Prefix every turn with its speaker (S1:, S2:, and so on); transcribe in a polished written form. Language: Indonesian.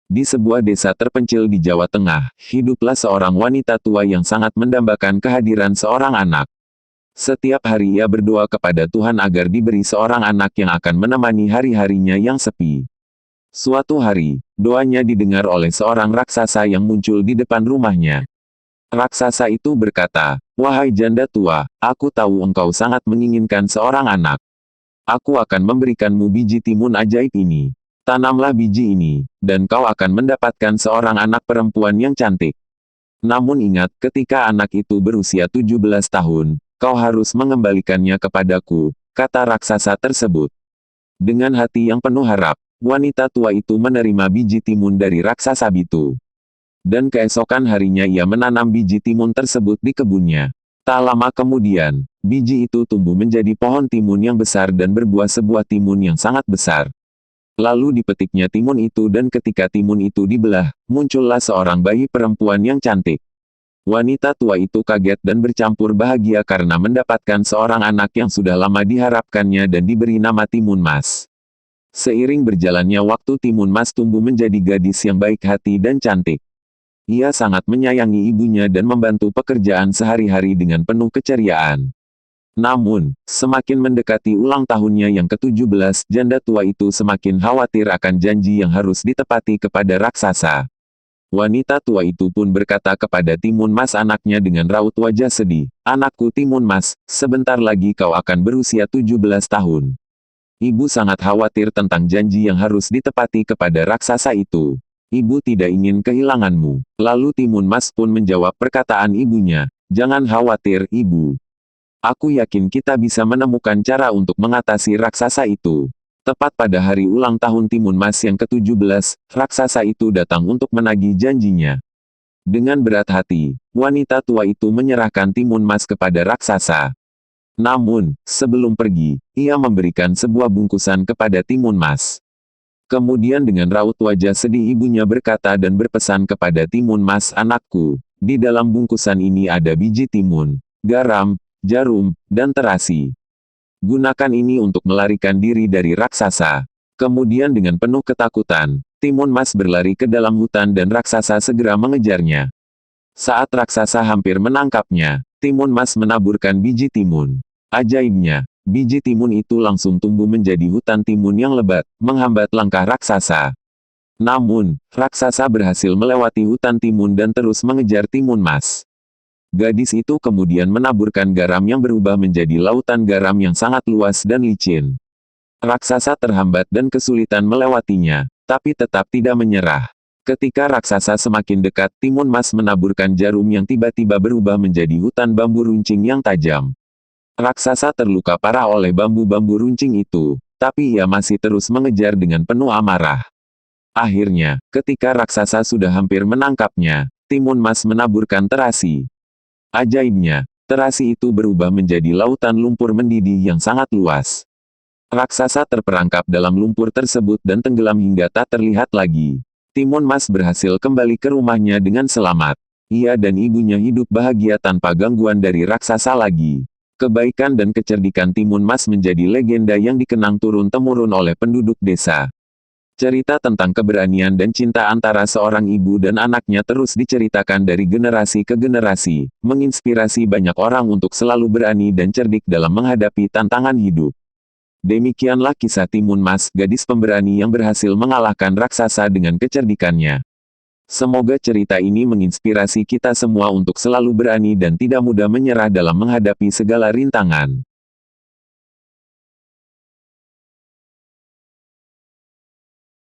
S1: Di sebuah desa terpencil di Jawa Tengah, hiduplah seorang wanita tua yang sangat mendambakan kehadiran seorang anak. Setiap hari ia berdoa kepada Tuhan agar diberi seorang anak yang akan menemani hari-harinya yang sepi. Suatu hari, doanya didengar oleh seorang raksasa yang muncul di depan rumahnya. Raksasa itu berkata, "Wahai janda tua, aku tahu engkau sangat menginginkan seorang anak. Aku akan memberikanmu biji timun ajaib ini. Tanamlah biji ini, dan kau akan mendapatkan seorang anak perempuan yang cantik. Namun ingat, ketika anak itu berusia 17 tahun, kau harus mengembalikannya kepadaku," kata raksasa tersebut. Dengan hati yang penuh harap, wanita tua itu menerima biji timun dari raksasa itu. Dan keesokan harinya ia menanam biji timun tersebut di kebunnya. Tak lama kemudian, biji itu tumbuh menjadi pohon timun yang besar dan berbuah sebuah timun yang sangat besar. Lalu dipetiknya timun itu dan ketika timun itu dibelah, muncullah seorang bayi perempuan yang cantik. Wanita tua itu kaget dan bercampur bahagia karena mendapatkan seorang anak yang sudah lama diharapkannya dan diberi nama Timun Mas. Seiring berjalannya waktu Timun Mas tumbuh menjadi gadis yang baik hati dan cantik. Ia sangat menyayangi ibunya dan membantu pekerjaan sehari-hari dengan penuh keceriaan. Namun, semakin mendekati ulang tahunnya yang ke-17, janda tua itu semakin khawatir akan janji yang harus ditepati kepada raksasa. Wanita tua itu pun berkata kepada Timun Mas anaknya dengan raut wajah sedih, "Anakku Timun Mas, sebentar lagi kau akan berusia 17 tahun. Ibu sangat khawatir tentang janji yang harus ditepati kepada raksasa itu. Ibu tidak ingin kehilanganmu." Lalu Timun Mas pun menjawab perkataan ibunya, "Jangan khawatir, Ibu. Aku yakin kita bisa menemukan cara untuk mengatasi raksasa itu." Tepat pada hari ulang tahun Timun Mas yang ke-17, raksasa itu datang untuk menagih janjinya. Dengan berat hati, wanita tua itu menyerahkan Timun Mas kepada raksasa. Namun, sebelum pergi, ia memberikan sebuah bungkusan kepada Timun Mas. Kemudian dengan raut wajah sedih ibunya berkata dan berpesan kepada Timun Mas, "Anakku, di dalam bungkusan ini ada biji timun, garam, jarum, dan terasi. Gunakan ini untuk melarikan diri dari raksasa." Kemudian dengan penuh ketakutan, Timun Mas berlari ke dalam hutan dan raksasa segera mengejarnya. Saat raksasa hampir menangkapnya, Timun Mas menaburkan biji timun. Ajaibnya, biji timun itu langsung tumbuh menjadi hutan timun yang lebat, menghambat langkah raksasa. Namun, raksasa berhasil melewati hutan timun dan terus mengejar Timun Mas. Gadis itu kemudian menaburkan garam yang berubah menjadi lautan garam yang sangat luas dan licin. Raksasa terhambat dan kesulitan melewatinya, tapi tetap tidak menyerah. Ketika raksasa semakin dekat, Timun Mas menaburkan jarum yang tiba-tiba berubah menjadi hutan bambu runcing yang tajam. Raksasa terluka parah oleh bambu-bambu runcing itu, tapi ia masih terus mengejar dengan penuh amarah. Akhirnya, ketika raksasa sudah hampir menangkapnya, Timun Mas menaburkan terasi. Ajaibnya, terasi itu berubah menjadi lautan lumpur mendidih yang sangat luas. Raksasa terperangkap dalam lumpur tersebut dan tenggelam hingga tak terlihat lagi. Timun Mas berhasil kembali ke rumahnya dengan selamat. Ia dan ibunya hidup bahagia tanpa gangguan dari raksasa lagi. Kebaikan dan kecerdikan Timun Mas menjadi legenda yang dikenang turun-temurun oleh penduduk desa. Cerita tentang keberanian dan cinta antara seorang ibu dan anaknya terus diceritakan dari generasi ke generasi, menginspirasi banyak orang untuk selalu berani dan cerdik dalam menghadapi tantangan hidup. Demikianlah kisah Timun Mas, gadis pemberani yang berhasil mengalahkan raksasa dengan kecerdikannya. Semoga cerita ini menginspirasi kita semua untuk selalu berani dan tidak mudah menyerah dalam menghadapi segala rintangan.